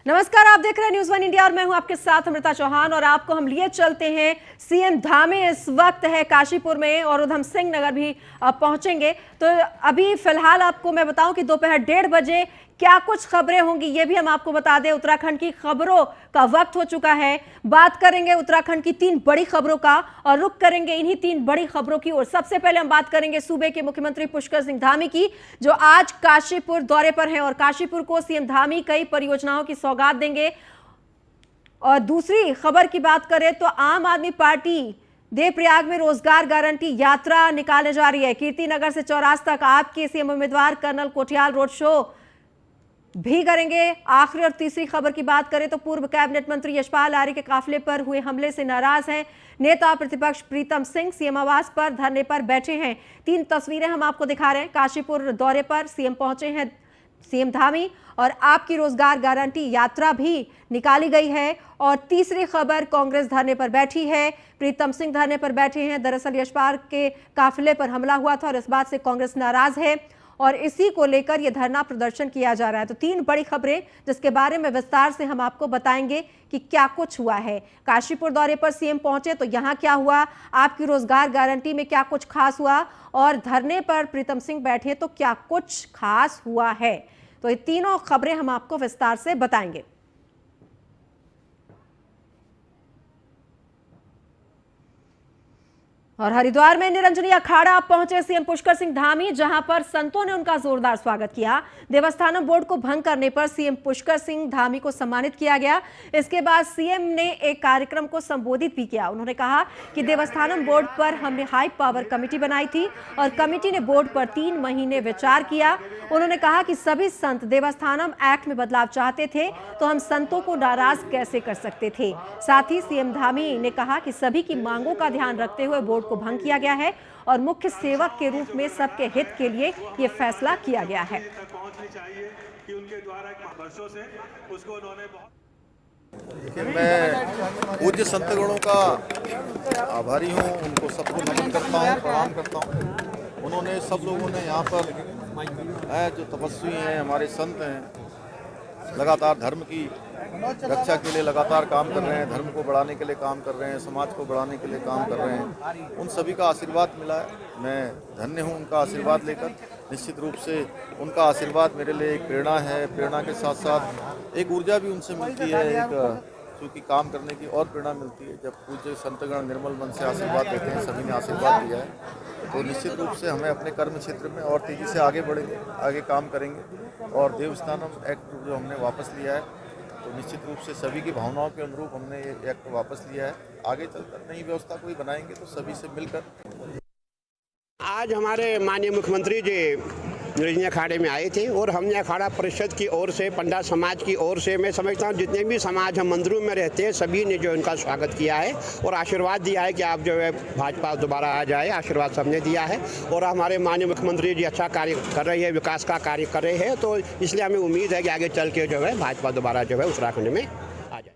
नमस्कार, आप देख रहे हैं न्यूज़ वन इंडिया और मैं हूं आपके साथ अमृता चौहान। और आपको हम लिए चलते हैं सीएम धामी इस वक्त है काशीपुर में और उधम सिंह नगर भी पहुंचेंगे। तो अभी फिलहाल आपको मैं बताऊं कि दोपहर 1:30 बजे क्या कुछ खबरें होंगी ये भी हम आपको बता दें। उत्तराखंड की खबरों का वक्त हो चुका है। बात करेंगे उत्तराखंड की 3 बड़ी खबरों का और रुख करेंगे इन्हीं 3 बड़ी खबरों की ओर। सबसे पहले हम बात करेंगे सूबे के मुख्यमंत्री पुष्कर सिंह धामी की, जो आज काशीपुर दौरे पर हैं और काशीपुर को सीएम धामी कई परियोजनाओं की सौगात देंगे। और दूसरी खबर की बात करें तो आम आदमी पार्टी देवप्रयाग में रोजगार गारंटी यात्रा निकालने जा रही है। कीर्तिनगर से चौरास तक आपके सीएम उम्मीदवार कर्नल कोठियाल रोड शो भी करेंगे। आखिरी और तीसरी खबर की बात करें तो पूर्व कैबिनेट मंत्री यशपाल आर्य के काफिले पर हुए हमले से नाराज हैं नेता प्रतिपक्ष प्रीतम सिंह। सीएम आवास पर धरने पर बैठे हैं। 3 तस्वीरें हम आपको दिखा रहे हैं। काशीपुर दौरे पर सीएम पहुंचे हैं सीएम धामी और आपकी रोजगार गारंटी यात्रा भी निकाली गई है। और तीसरी खबर, कांग्रेस धरने पर बैठी है, प्रीतम सिंह धरने पर बैठे हैं। दरअसल यशपाल के काफिले पर हमला हुआ था और इस बात से कांग्रेस नाराज है और इसी को लेकर यह धरना प्रदर्शन किया जा रहा है। तो 3 बड़ी खबरें जिसके बारे में विस्तार से हम आपको बताएंगे कि क्या कुछ हुआ है। काशीपुर दौरे पर सीएम पहुंचे तो यहां क्या हुआ, आपकी रोजगार गारंटी में क्या कुछ खास हुआ और धरने पर प्रीतम सिंह बैठे तो क्या कुछ खास हुआ है। तो ये तीनों खबरें हम आपको विस्तार से बताएंगे। और हरिद्वार में निरंजनी अखाड़ा पहुंचे सीएम पुष्कर सिंह धामी, जहां पर संतों ने उनका जोरदार स्वागत किया। देवस्थानम बोर्ड को भंग करने पर सीएम पुष्कर सिंह धामी को सम्मानित किया गया। इसके बाद सीएम ने एक कार्यक्रम को संबोधित भी किया। उन्होंने कहा कि देवस्थानम बोर्ड पर हमने हाई पावर कमेटी बनाई थी और कमेटी ने बोर्ड पर 3 महीने विचार किया। उन्होंने कहा कि सभी संत देवस्थानम एक्ट में बदलाव चाहते थे तो हम संतों को नाराज कैसे कर सकते थे। साथ ही सीएम धामी ने कहा कि सभी की मांगों का ध्यान रखते हुए बोर्ड को भंग किया गया है और मुख्य सेवक के रूप में सबके हित के लिए यह फैसला किया गया है। मैं पूज्य संतगणों का आभारी हूँ, उनको सबको नमन करता हूँ, प्रणाम करता हूँ। उन्होंने सब लोगों ने यहाँ पर जो तपस्वी हैं, हमारे संत हैं, लगातार धर्म की रक्षा के लिए लगातार काम कर रहे हैं, धर्म को बढ़ाने के लिए काम कर रहे हैं, समाज को बढ़ाने के लिए काम कर रहे हैं। उन सभी का आशीर्वाद मिला है। मैं धन्य हूँ उनका आशीर्वाद लेकर। निश्चित रूप से उनका आशीर्वाद मेरे लिए एक प्रेरणा है। प्रेरणा के साथ साथ एक ऊर्जा भी उनसे मिलती है, एक क्योंकि काम करने की और प्रेरणा मिलती है। जब पूज्य संतगण निर्मल मन से आशीर्वाद देते हैं, सभी ने आशीर्वाद दिया है, तो निश्चित रूप से हमें अपने कर्म क्षेत्र में और तेज़ी से आगे बढ़ेंगे, आगे काम करेंगे। और देवस्थानम एक्ट जो हमने वापस लिया है, तो निश्चित रूप से सभी की भावनाओं के अनुरूप हमने ये एक्ट वापस लिया है। आगे चलकर नई व्यवस्था कोई बनाएंगे तो सभी से मिलकर। आज हमारे माननीय मुख्यमंत्री जी निरंजनी अखाड़े में आए थे और हमने अखाड़ा परिषद की ओर से, पंडा समाज की ओर से, मैं समझता हूँ जितने भी समाज हम मंदिरों में रहते हैं सभी ने जो उनका स्वागत किया है और आशीर्वाद दिया है कि आप जो है भाजपा दोबारा आ जाए। आशीर्वाद सबने दिया है और हमारे माननीय मुख्यमंत्री जी अच्छा कार्य कर रहे हैं, विकास का कार्य कर रहे हैं, तो इसलिए हमें उम्मीद है कि आगे चल के जो है भाजपा दोबारा जो है उत्तराखंड में आ जाए।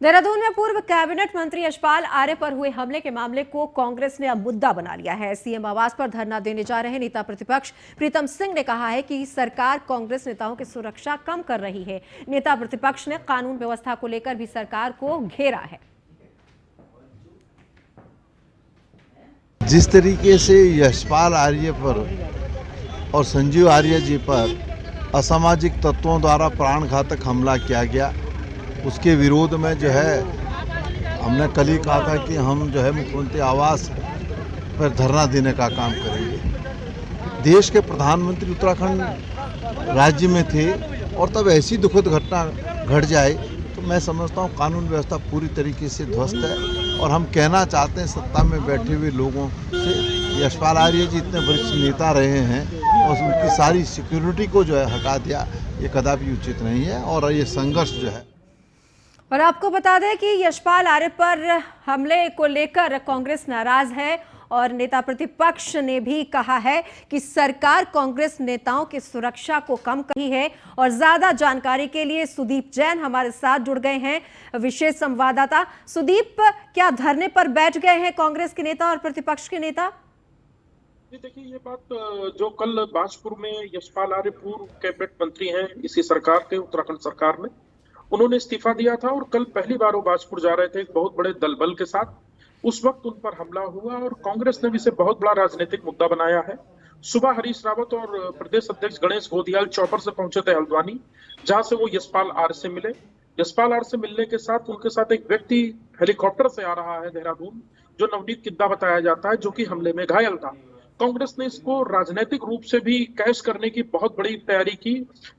देहरादून में पूर्व कैबिनेट मंत्री यशपाल आर्य पर हुए हमले के मामले को कांग्रेस ने अब मुद्दा बना लिया है। सीएम आवास पर धरना देने जा रहे नेता प्रतिपक्ष प्रीतम सिंह ने कहा है कि सरकार कांग्रेस नेताओं की सुरक्षा कम कर रही है। नेता प्रतिपक्ष ने कानून व्यवस्था को लेकर भी सरकार को घेरा है। जिस तरीके से यशपाल आर्य पर और संजीव आर्य जी पर असामाजिक तत्वों द्वारा प्राणघातक हमला किया गया, उसके विरोध में जो है हमने कल ही कहा था कि हम जो है मुख्यमंत्री आवास पर धरना देने का काम करेंगे। देश के प्रधानमंत्री उत्तराखंड राज्य में थे और तब ऐसी दुखद घटना घट जाए तो मैं समझता हूँ कानून व्यवस्था पूरी तरीके से ध्वस्त है। और हम कहना चाहते हैं सत्ता में बैठे हुए लोगों से, यशपाल आर्य जी इतने वरिष्ठ नेता रहे हैं और उनकी सारी सिक्योरिटी को जो है हटा दिया, ये कदापि उचित नहीं है और ये संघर्ष जो है। और आपको बता दें कि यशपाल आर्य पर हमले को लेकर कांग्रेस नाराज है और नेता प्रतिपक्ष ने भी कहा है कि सरकार कांग्रेस नेताओं की सुरक्षा को कम करी है। और ज्यादा जानकारी के लिए सुदीप जैन हमारे साथ जुड़ गए हैं, विशेष संवाददाता। सुदीप, क्या धरने पर बैठ गए हैं कांग्रेस के नेता और प्रतिपक्ष के नेता? देखिए, ये बात जो कल बाजपुर में यशपाल आर्य पूर्व कैबिनेट मंत्री हैं इसी सरकार के, उत्तराखंड सरकार में, उन्होंने इस्तीफा दिया था और कल पहली बार वो बाजपुर जा रहे थे एक बहुत बड़े दलबल के साथ। उस वक्त उन पर हमला हुआ और कांग्रेस ने भी इसे बहुत बड़ा राजनीतिक मुद्दा बनाया है। सुबह हरीश रावत और प्रदेश अध्यक्ष गणेश गोदियाल चौपर से पहुंचे थे हल्द्वानी, जहां से वो यशपाल आर से मिले। यशपाल आर से मिलने के साथ उनके साथ एक व्यक्ति हेलीकॉप्टर से आ रहा है देहरादून, जो नवनीत किद्दा बताया जाता है, जो कि हमले में घायल था। कांग्रेस ने इसको राजनीतिक रूप से भी कैश करने की बहुत बड़ी तैयारी की।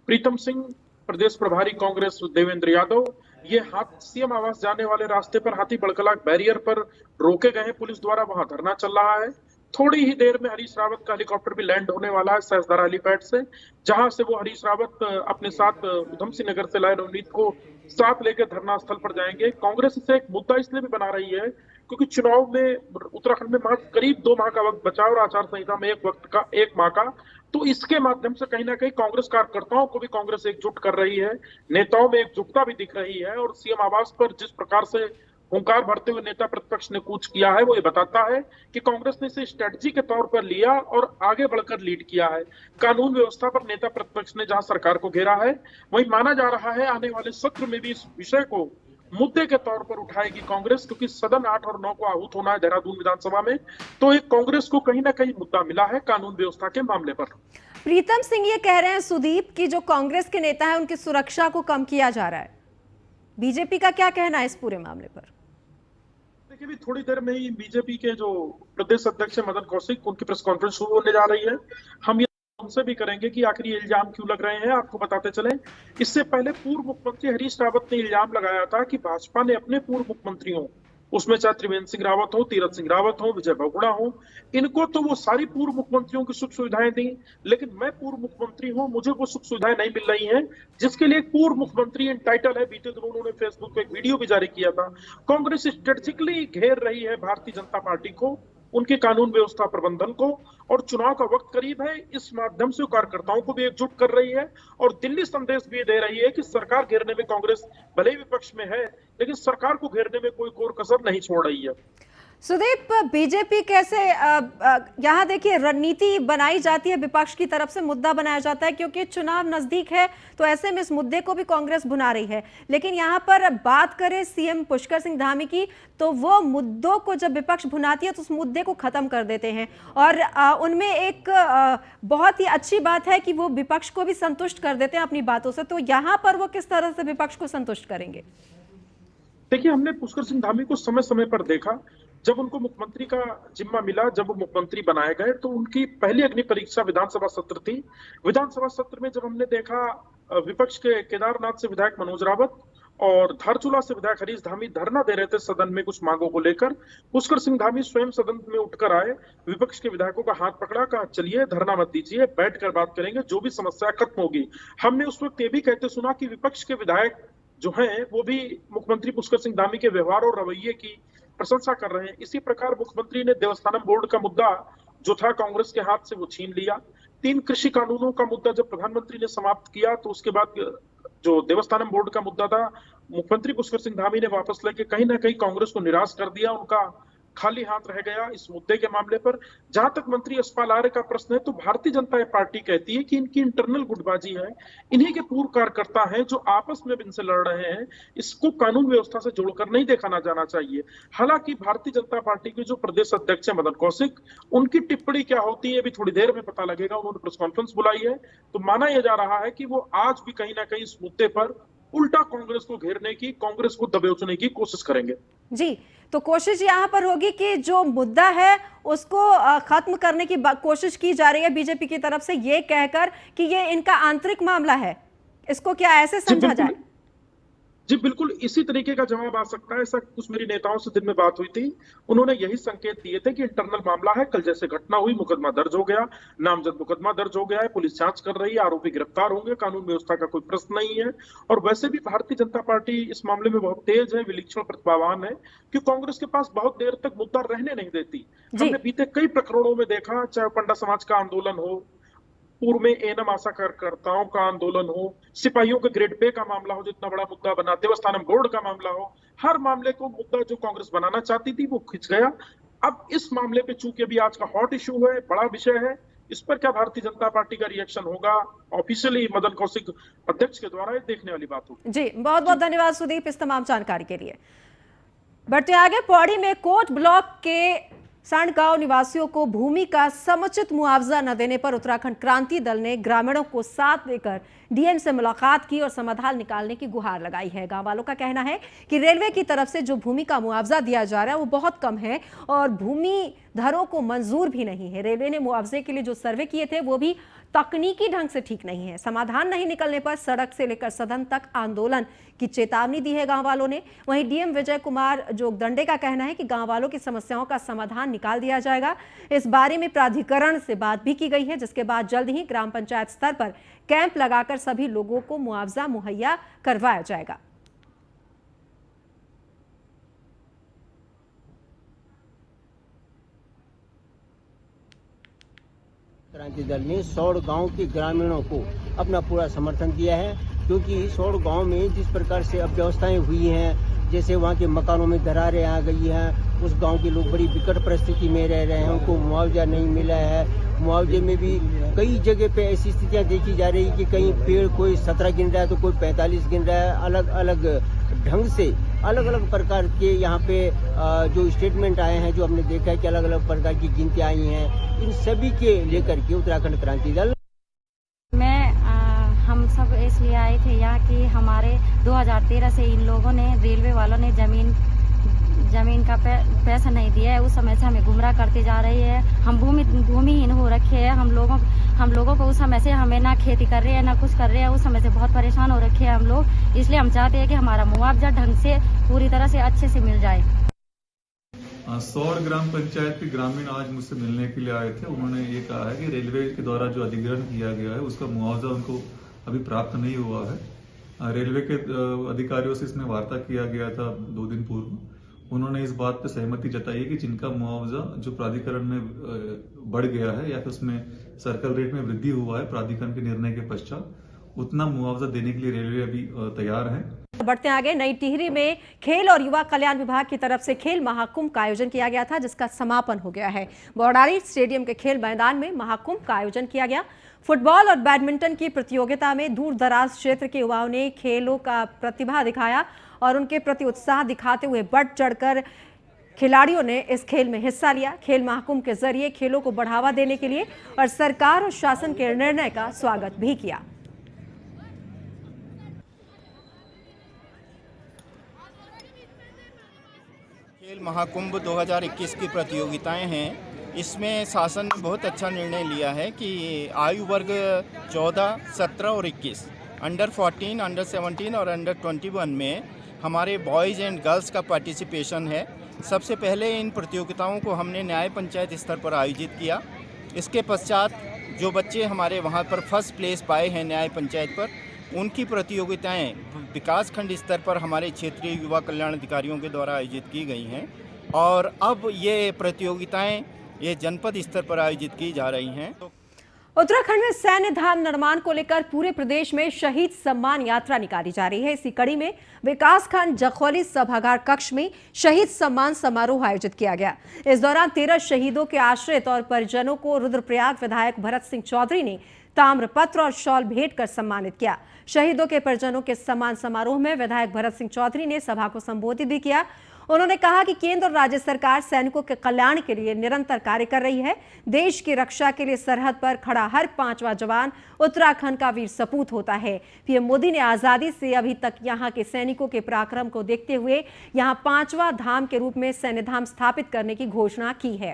प्रीतम सिंह, प्रदेश प्रभारी कांग्रेस देवेंद्र यादव, ये सीएम आवास जाने वाले रास्ते पर हाथी बड़कला बैरियर पर रोके गए हैं पुलिस द्वारा, वहां धरना चल रहा है। थोड़ी ही देर में हरीश रावत का हेलीकॉप्टर भी लैंड होने वाला है सहसदारा हेलीपैड से, जहां से वो हरीश रावत अपने साथ उधम सिंह नगर से लाए नवनीत को साथ लेकर धरना स्थल पर जाएंगे। कांग्रेस इसे एक मुद्दा इसलिए भी बना रही है क्योंकि चुनाव में उत्तराखंड में मात्र करीब 2 माह का वक्त बचा और आचार संहिता में एक माह का, तो इसके माध्यम से कहीं ना कहीं कांग्रेस कार्यकर्ताओं को भी कांग्रेस एकजुट कर रही है, नेताओं में एकजुटता भी दिख रही है। और सीएम आवास पर जिस प्रकार से हुंकार भरते हुए नेता प्रतिपक्ष ने कूच किया है, वो ये बताता है कि कांग्रेस ने इसे स्ट्रेटजी के तौर पर लिया और आगे बढ़कर लीड किया है। कानून व्यवस्था पर नेता प्रतिपक्ष ने जहां सरकार को घेरा है, वहीं माना जा रहा है आने वाले सत्र में भी इस विषय को मुद्दे के तौर पर उठाएगी कांग्रेस, क्योंकि सदन 8 और 9 को आहूत होना है देहरादून विधानसभा में। तो एक कांग्रेस को कहीं ना कहीं मुद्दा मिला है कानून व्यवस्था के मामले पर। प्रीतम सिंह ये कह रहे हैं सुदीप की जो कांग्रेस के नेता है उनकी सुरक्षा को कम किया जा रहा है। बीजेपी का क्या कहना है इस पूरे मामले पर? देखिए, भी थोड़ी देर में ही बीजेपी के जो प्रदेश अध्यक्ष है मदन कौशिक, उनकी प्रेस कॉन्फ्रेंस शुरू होने जा रही है। हम ये उनसे भी करेंगे कि आखिर ये इल्जाम क्यों लग रहे हैं, आपको बताते चले। इससे पहले पूर्व मुख्यमंत्री हरीश रावत ने इल्जाम लगाया था कि भाजपा ने अपने पूर्व मुख्यमंत्रियों, उसमें चाहे त्रिवेंद्र सिंह रावत हो, तीरथ सिंह रावत हो, विजय बहुगुणा हो, इनको तो वो सारी पूर्व मुख्यमंत्रियों की सुख सुविधाएं दी, लेकिन मैं पूर्व मुख्यमंत्री हूं, मुझे वो सुख सुविधाएं नहीं मिल रही हैं, जिसके लिए एक पूर्व मुख्यमंत्री टाइटल है। बीते दिनों उन्होंने फेसबुक पे एक वीडियो भी जारी किया था। कांग्रेस स्ट्रेटेजिकली घेर रही है भारतीय जनता पार्टी को, उनके कानून व्यवस्था प्रबंधन को, और चुनाव का वक्त करीब है, इस माध्यम से कार्यकर्ताओं को भी एकजुट कर रही है और दिल्ली संदेश भी दे रही है कि सरकार घेरने में कांग्रेस भले ही विपक्ष में है, लेकिन सरकार को घेरने में कोई कोर कसर नहीं छोड़ रही है। सुदीप, बीजेपी कैसे यहाँ देखिए रणनीति बनाई जाती है, विपक्ष की तरफ से मुद्दा बनाया जाता है क्योंकि चुनाव नजदीक है, तो ऐसे में इस मुद्दे को भी कांग्रेस भुना रही है। लेकिन यहाँ पर बात करें सीएम पुष्कर सिंह धामी की, तो वो मुद्दों को जब विपक्ष भुनाती है तो उस मुद्दे को खत्म कर देते हैं। और उनमें एक बहुत ही अच्छी बात है कि वो विपक्ष को भी संतुष्ट कर देते हैं अपनी बातों से। तो यहाँ पर वो किस तरह से विपक्ष को संतुष्ट करेंगे? देखिए, हमने पुष्कर सिंह धामी को समय समय पर देखा। जब उनको मुख्यमंत्री का जिम्मा मिला, जब वो मुख्यमंत्री बनाए गए, तो उनकी पहली अग्नि परीक्षा विधानसभा सत्र थी। विधानसभा सत्र में जब हमने देखा विपक्ष के केदारनाथ से विधायक मनोज रावत और धारचूला से विधायक हरीश धामी धरना दे रहे थे सदन में कुछ मांगों को लेकर, पुष्कर सिंह धामी स्वयं सदन में उठकर आए, विपक्ष के विधायकों का हाथ पकड़ा, कहा चलिए धरना मत दीजिए, बैठकर बात करेंगे, जो भी समस्या खत्म होगी। हमने उस वक्त ये भी कहते सुना कि विपक्ष के विधायक जो हैं वो भी मुख्यमंत्री पुष्कर सिंह धामी के व्यवहार और रवैये की प्रशंसा कर रहे हैं। इसी प्रकार मुख्यमंत्री ने देवस्थानम बोर्ड का मुद्दा जो था कांग्रेस के हाथ से वो छीन लिया। 3 कृषि कानूनों का मुद्दा जब प्रधानमंत्री ने समाप्त किया, तो उसके बाद जो देवस्थानम बोर्ड का मुद्दा था, मुख्यमंत्री पुष्कर सिंह धामी ने वापस लेके कहीं ना कहीं कांग्रेस को निराश कर दिया, उनका खाली हाथ रह गया इस मुद्दे के मामले पर। जहां तक मंत्री यशपाल आर्य का प्रश्न है, तो भारतीय जनता पार्टी कहती है कि इनकी इंटरनल गुटबाजी है, इन्हीं के पूर्व कार्यकर्ता हैं जो आपस में इनसे लड़ रहे हैं, इसको कानून व्यवस्था से जोड़कर नहीं देखा जाना चाहिए। हालांकि भारतीय जनता पार्टी के जो प्रदेश अध्यक्ष है मदन कौशिक, उनकी टिप्पणी क्या होती है अभी थोड़ी देर में पता लगेगा। उन्होंने प्रेस कॉन्फ्रेंस बुलाई है, तो माना यह जा रहा है कि वो आज भी कहीं ना कहीं इस मुद्दे पर उल्टा कांग्रेस को घेरने की, कांग्रेस को दबोचने की कोशिश करेंगे। जी, तो कोशिश यहाँ पर होगी कि जो मुद्दा है उसको खत्म करने की कोशिश की जा रही है बीजेपी की तरफ से, ये कहकर कि ये इनका आंतरिक मामला है। इसको क्या ऐसे समझा जाए? जी बिल्कुल, इसी तरीके का जवाब आ सकता है। ऐसा कुछ मेरी नेताओं से दिन में बात हुई थी, उन्होंने यही संकेत दिए थे कि इंटरनल मामला है, कल जैसे घटना हुई, मुकदमा दर्ज हो गया, नामजद मुकदमा दर्ज हो गया है, पुलिस जांच कर रही है, आरोपी गिरफ्तार होंगे, कानून व्यवस्था का कोई प्रश्न नहीं है। और वैसे भी भारतीय जनता पार्टी इस मामले में बहुत तेज है, विलक्षण प्रतिभावान है, कि कांग्रेस के पास बहुत देर तक मुद्दा रहने नहीं देती। हमने बीते कई प्रकरणों में देखा, चाहे पंडा समाज का आंदोलन हो, पूर्व में एएनएम आशा कार्यकर्ताओं का आंदोलन हो, सिपाहियों के ग्रेड पे का मामला हो, जितना बड़ा मुद्दा बना, देवस्थानम बोर्ड का मामला हो, हर मामले को मुद्दा जो कांग्रेस बनाना चाहती थी वो खिंच गया। अब इस मामले पे चूंकि अभी आज का हॉट इशू है, बड़ा विषय है, इस पर क्या भारतीय जनता पार्टी का रिएक्शन होगा ऑफिशियली मदन कौशिक अध्यक्ष के द्वारा, ये देखने वाली बात होगी। जी, बहुत बहुत धन्यवाद सुदीप इस तमाम जानकारी के लिए। बढ़ते आगे, पौड़ी में कोट ब्लॉक के सांड गांव निवासियों को भूमि का समुचित मुआवजा न देने पर उत्तराखंड क्रांति दल ने ग्रामीणों को साथ लेकर डीएम से मुलाकात की और समाधान निकालने की गुहार लगाई है। गांव वालों का कहना है कि रेलवे की तरफ से जो भूमि का मुआवजा दिया जा रहा है वो बहुत कम है और भूमिधरों को मंजूर भी नहीं है। रेलवे ने मुआवजे के लिए जो सर्वे किए थे वो भी तकनीकी ढंग से ठीक नहीं है। समाधान नहीं निकलने पर सड़क से लेकर सदन तक आंदोलन की चेतावनी दी है गांव वालों ने। वहीं डीएम विजय कुमार जोगदंडे का कहना है कि गांव वालों की समस्याओं का समाधान निकाल दिया जाएगा। इस बारे में प्राधिकरण से बात भी की गई है, जिसके बाद जल्द ही ग्राम पंचायत स्तर पर कैंप लगाकर सभी लोगों को मुआवजा मुहैया करवाया जाएगा। क्रांति दल ने सौड़ गांव के ग्रामीणों को अपना पूरा समर्थन दिया है, क्योंकि सौड़ गांव में जिस प्रकार से अव्यवस्थाएं हुई हैं, जैसे वहां के मकानों में दरारें आ गई हैं, उस गांव के लोग बड़ी विकट परिस्थिति में रह रहे हैं, उनको मुआवजा नहीं मिला है। मुआवजे में भी कई जगह पे ऐसी स्थितियां देखी जा रही कि कहीं पेड़ कोई 17 गिन रहा है तो कोई 45 गिन रहा है। अलग अलग ढंग से अलग अलग प्रकार के यहाँ पे जो स्टेटमेंट आए हैं, जो हमने देखा है कि अलग अलग प्रकार की गिनतियां आई हैं, इन सभी के लेकर के उत्तराखंड क्रांति दल हम सब इसलिए आए थे यहाँ कि हमारे 2013 से इन लोगों ने, रेलवे वालों ने जमीन का पैसा नहीं दिया है। उस समय से हमें गुमराह करते जा रही है। हम भूमिहीन हो रखे हैं। हम लोगों को उस समय से हमें ना खेती कर रहे हैं ना कुछ कर रहे हैं। उस समय से बहुत परेशान हो रखे हैं हम लोग। इसलिए हम चाहते हैं कि हमारा मुआवजा ढंग से पूरी तरह से अच्छे से मिल जाए। सौड़ ग्राम पंचायत के ग्रामीण आज मुझसे मिलने के लिए आए थे। उन्होंने ये कहा है कि रेलवे के द्वारा जो अधिग्रहण किया गया है उसका मुआवजा उनको अभी प्राप्त नहीं हुआ है। रेलवे के अधिकारियों से इसमें वार्ता किया गया था 2 दिन पूर्व। उन्होंने इस बात पर सहमति जताई है कि जिनका मुआवजा जो प्राधिकरण में बढ़ गया है या फिर उसमें सर्कल रेट में वृद्धि हुआ है प्राधिकरण के निर्णय के पश्चात, उतना मुआवजा देने के लिए रेलवे अभी तैयार है। बढ़ते आगे, नई टिहरी में खेल और युवा कल्याण विभाग की तरफ से खेल महाकुंभ का आयोजन किया गया था, जिसका समापन हो गया है। बौड़ारी स्टेडियम के खेल मैदान में महाकुंभ का आयोजन किया गया। फुटबॉल और बैडमिंटन की प्रतियोगिता में दूर दराज क्षेत्र के युवाओं ने खेलों का प्रतिभा दिखाया और उनके प्रति उत्साह दिखाते हुए बढ़ चढ़कर खिलाड़ियों ने इस खेल में हिस्सा लिया। खेल महाकुंभ के जरिए खेलों को बढ़ावा देने के लिए और सरकार और शासन के निर्णय का स्वागत भी किया। खेल महाकुंभ 2021 की प्रतियोगिताएं हैं। इसमें शासन ने बहुत अच्छा निर्णय लिया है कि आयु वर्ग 14, 17 और 21, अंडर 14, अंडर 17 और अंडर 21 में हमारे बॉयज़ एंड गर्ल्स का पार्टिसिपेशन है। सबसे पहले इन प्रतियोगिताओं को हमने न्याय पंचायत स्तर पर आयोजित किया। इसके पश्चात जो बच्चे हमारे वहाँ पर फर्स्ट प्लेस पाए हैं न्याय पंचायत पर, उनकी प्रतियोगिताएं विकास खंड स्तर पर हमारे क्षेत्रीय युवा कल्याण अधिकारियों के द्वारा आयोजित की गई हैं और अब ये प्रतियोगिताएं ये जनपद स्तर पर आयोजित की जा रही हैं। उत्तराखंड में सैन्य धाम निर्माण को लेकर पूरे प्रदेश में शहीद सम्मान यात्रा निकाली जा रही है। इसी कड़ी में विकासखंड जखौली सभागार कक्ष में शहीद सम्मान समारोह आयोजित किया गया। इस दौरान 13 शहीदों के आश्रित और परिजनों को रुद्रप्रयाग विधायक भरत सिंह चौधरी ने ताम्रपत्र और शॉल भेंट कर सम्मानित किया। शहीदों के परिजनों के सम्मान समारोह में विधायक भरत सिंह चौधरी ने सभा को संबोधित भी किया। उन्होंने कहा कि केंद्र और राज्य सरकार सैनिकों के कल्याण के लिए निरंतर कार्य कर रही है। देश की रक्षा के लिए सरहद पर खड़ा हर 5वां जवान उत्तराखंड का वीर सपूत होता है। पीएम मोदी ने आजादी से अभी तक यहां के सैनिकों के पराक्रम को देखते हुए यहां 5वां धाम के रूप में सैन्य धाम स्थापित करने की घोषणा की है।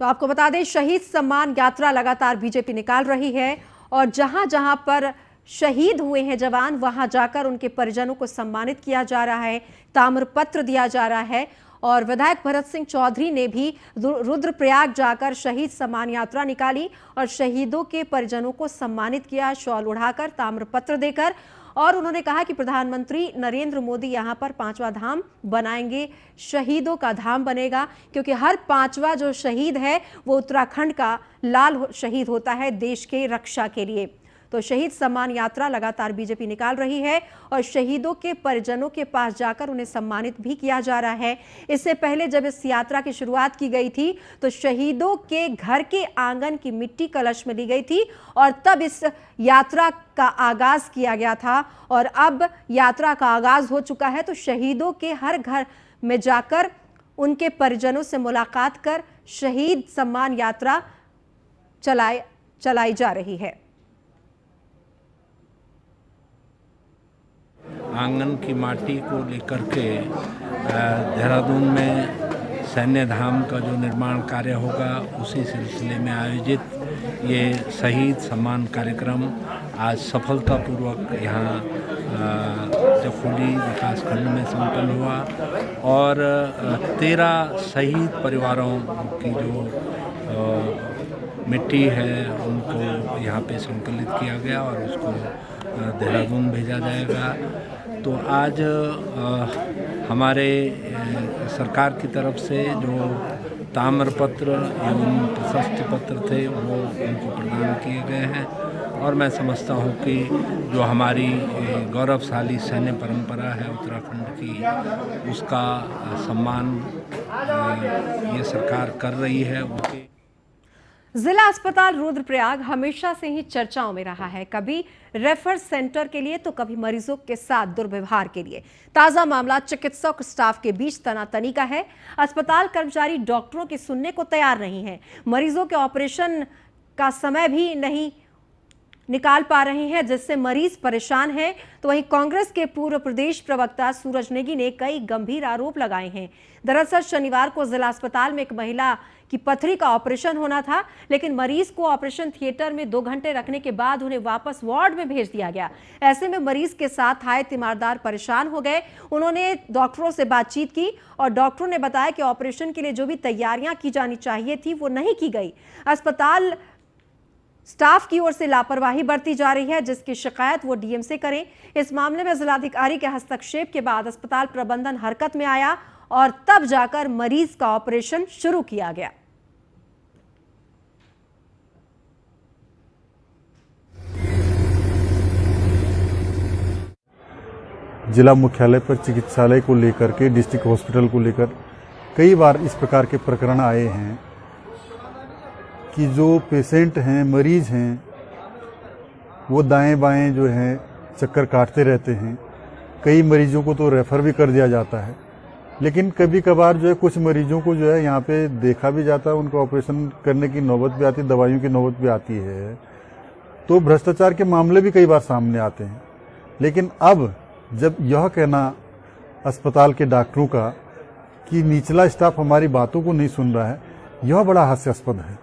तो आपको बता दें, शहीद सम्मान यात्रा लगातार बीजेपी निकाल रही है और जहां जहां पर शहीद हुए हैं जवान, वहां जाकर उनके परिजनों को सम्मानित किया जा रहा है, ताम्रपत्र दिया जा रहा है। और विधायक भरत सिंह चौधरी ने भी रुद्रप्रयाग जाकर शहीद सम्मान यात्रा निकाली और शहीदों के परिजनों को सम्मानित किया, शॉल उड़ाकर, ताम्रपत्र देकर। और उन्होंने कहा कि प्रधानमंत्री नरेंद्र मोदी यहां पर 5वां धाम बनाएंगे, शहीदों का धाम बनेगा, क्योंकि हर 5वां जो शहीद है वो उत्तराखंड का लाल शहीद होता है देश के रक्षा के लिए। तो शहीद सम्मान यात्रा लगातार बीजेपी निकाल रही है और शहीदों के परिजनों के पास जाकर उन्हें सम्मानित भी किया जा रहा है। इससे पहले जब इस यात्रा की शुरुआत की गई थी तो शहीदों के घर के आंगन की मिट्टी कलश में ली गई थी और तब इस यात्रा का आगाज किया गया था और अब यात्रा का आगाज हो चुका है। तो शहीदों के हर घर में जाकर उनके परिजनों से मुलाकात कर शहीद सम्मान यात्रा चलाई जा रही है। आंगन की माटी को लेकर के देहरादून में सैन्य धाम का जो निर्माण कार्य होगा उसी सिलसिले में आयोजित ये शहीद सम्मान कार्यक्रम आज सफलतापूर्वक यहाँ जफुली विकासखंड में संपन्न हुआ और 13 शहीद परिवारों की जो मिट्टी है उनको यहाँ पे संकलित किया गया और उसको देहरादून भेजा जाएगा। तो आज हमारे सरकार की तरफ से जो ताम्रपत्र एवं प्रशस्ति पत्र थे वो उनको प्रदान किए गए हैं और मैं समझता हूँ कि जो हमारी गौरवशाली सैन्य परंपरा है उत्तराखंड की उसका सम्मान ये सरकार कर रही है। जिला अस्पताल रुद्रप्रयाग हमेशा से ही चर्चाओं में रहा है, कभी रेफर सेंटर के लिए तो कभी मरीजों के साथ दुर्व्यवहार के लिए। ताजा मामला चिकित्सक स्टाफ के बीच तनातनी का है। अस्पताल कर्मचारी डॉक्टरों की सुनने को तैयार नहीं है, मरीजों के ऑपरेशन का समय भी नहीं निकाल पा रहे हैं जिससे मरीज परेशान हैं। तो वहीं कांग्रेस के पूर्व प्रदेश प्रवक्ता सूरज नेगी ने कई गंभीर आरोप लगाए हैं। दरअसल शनिवार को जिला अस्पताल में एक महिला की पथरी का ऑपरेशन होना था, लेकिन मरीज को ऑपरेशन थिएटर में 2 घंटे रखने के बाद उन्हें वापस वार्ड में भेज दिया गया। ऐसे में मरीज के साथ आए तीमारदार परेशान हो गए। उन्होंने डॉक्टरों से बातचीत की और डॉक्टरों ने बताया कि ऑपरेशन के लिए जो भी तैयारियां की जानी चाहिए थी वो नहीं की गई। अस्पताल स्टाफ की ओर से लापरवाही बरती जा रही है जिसकी शिकायत वो डीएम से करें। इस मामले में जिलाधिकारी के हस्तक्षेप के बाद अस्पताल प्रबंधन हरकत में आया और तब जाकर मरीज का ऑपरेशन शुरू किया गया। जिला मुख्यालय पर चिकित्सालय को लेकर के डिस्ट्रिक्ट हॉस्पिटल को लेकर कई बार इस प्रकार के प्रकरण आए हैं कि जो पेशेंट हैं, मरीज हैं, वो दाएं बाएं जो है चक्कर काटते रहते हैं। कई मरीजों को तो रेफ़र भी कर दिया जाता है, लेकिन कभी कभार जो है कुछ मरीजों को जो है यहाँ पे देखा भी जाता है, उनको ऑपरेशन करने की नौबत भी आती है, दवाइयों की नौबत भी आती है। तो भ्रष्टाचार के मामले भी कई बार सामने आते हैं। लेकिन अब जब यह कहना अस्पताल के डॉक्टरों का कि निचला स्टाफ हमारी बातों को नहीं सुन रहा है, यह बड़ा हास्यास्पद है,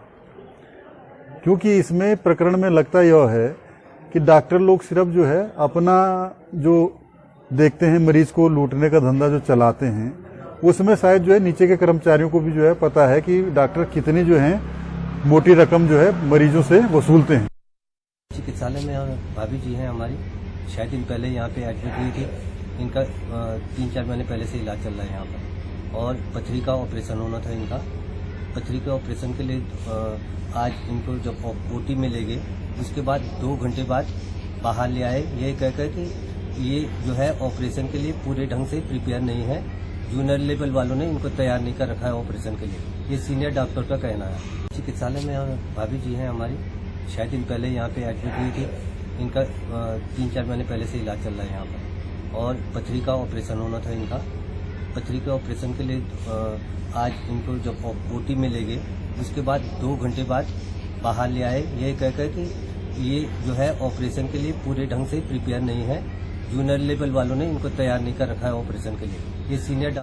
क्योंकि इसमें प्रकरण में लगता यह है कि डॉक्टर लोग सिर्फ जो है अपना जो देखते हैं मरीज को लूटने का धंधा जो चलाते हैं, उसमें शायद जो है नीचे के कर्मचारियों को भी जो है पता है कि डॉक्टर कितनी जो है मोटी रकम जो है मरीजों से वसूलते हैं। चिकित्सालय में भाभी जी हैं हमारी, 6 दिन पहले यहाँ पे एडमिट हुई थी। इनका 3-4 महीने पहले से इलाज चल रहा है यहाँ पर और पथरी का ऑपरेशन होना था इनका। पथरी के ऑपरेशन के लिए आज इनको जब ओटी में ले गए उसके बाद 2 घंटे बाद बाहर ले आए, ये कहकर कि ये जो है ऑपरेशन के लिए पूरे ढंग से प्रिपेयर नहीं है। जूनियर लेवल वालों ने इनको तैयार नहीं कर रखा है ऑपरेशन के लिए, ये सीनियर डॉक्टर का कहना है। चिकित्सालय में भाभी जी हैं हमारी, 6 दिन पहले यहाँ पे एडमिट हुई थी। इनका 3-4 महीने पहले से इलाज चल रहा है यहाँ पर और पथरी का ऑपरेशन होना था इनका। पथरी के ऑपरेशन के लिए आज इनको जब ओटी में ले गए उसके बाद 2 घंटे बाद बाहर ले आए, ये कहकर कि ये जो है ऑपरेशन के लिए पूरे ढंग से प्रिपेयर नहीं है। जूनियर लेवल वालों ने इनको तैयार नहीं कर रखा है ऑपरेशन के लिए, ये सीनियर